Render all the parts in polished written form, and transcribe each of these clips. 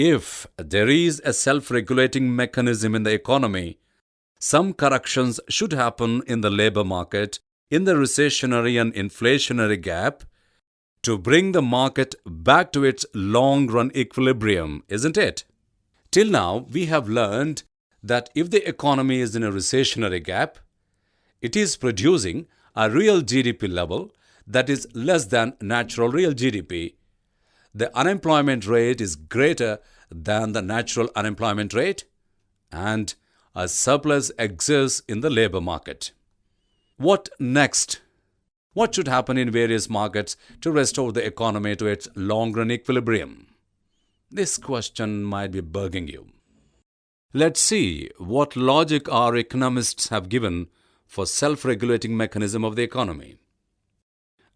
If there is a self-regulating mechanism in the economy, some corrections should happen in the labor market, in the recessionary and inflationary gap, to bring the market back to its long-run equilibrium, isn't it? Till now, we have learned that if the economy is in a recessionary gap, it is producing a real GDP level that is less than natural real GDP. The unemployment rate is greater than the natural unemployment rate, and a surplus exists in the labor market. What next? What should happen in various markets to restore the economy to its long-run equilibrium? This question might be bugging you. Let's see what logic our economists have given for self-regulating mechanism of the economy.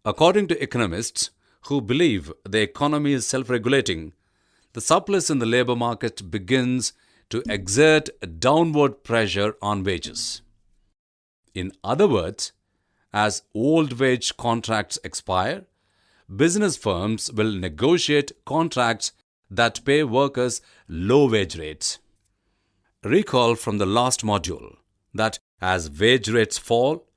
According to economists who believe the economy is self-regulating, the surplus in the labor market begins to exert downward pressure on wages. In other words, as old wage contracts expire, business firms will negotiate contracts that pay workers low wage rates. Recall from the last module that as wage rates fall,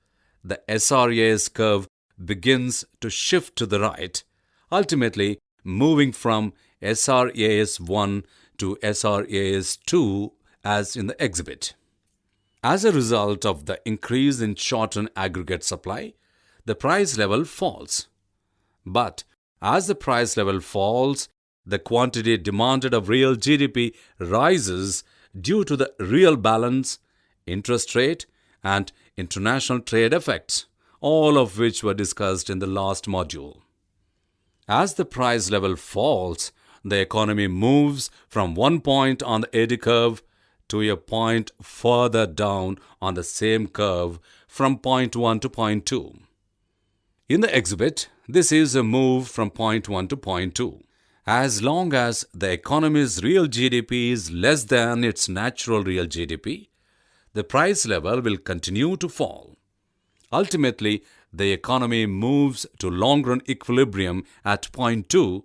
the SRAS curve begins to shift to the right, ultimately moving from SRAS 1 to SRAS 2 as in the exhibit. As a result of the increase in short-run aggregate supply, the price level falls. But as the price level falls, the quantity demanded of real GDP rises due to the real balance, interest rate, and international trade effects, all of which were discussed in the last module. As the price level falls, the economy moves from one point on the eddy curve to a point further down on the same curve from point 1 to point 2. In the exhibit, this is a move from point 1 to point 2. As long as the economy's real GDP is less than its natural real GDP, the price level will continue to fall. Ultimately, the economy moves to long-run equilibrium at point 2,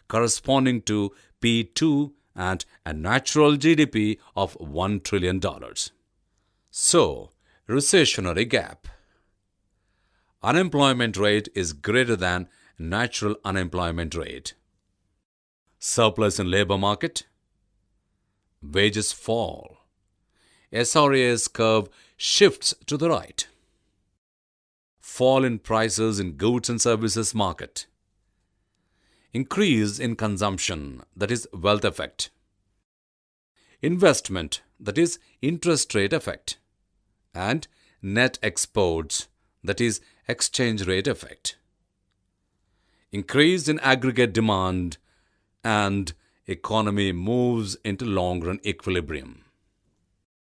corresponding to P2 and a natural GDP of $1 trillion. So, recessionary gap. Unemployment rate is greater than natural unemployment rate. Surplus in labor market. Wages fall. SRAS curve shifts to the right. Fall in prices in goods and services market. Increase in consumption, that is wealth effect. Investment, that is interest rate effect. And net exports, that is exchange rate effect. Increase in aggregate demand, and economy moves into long-run equilibrium.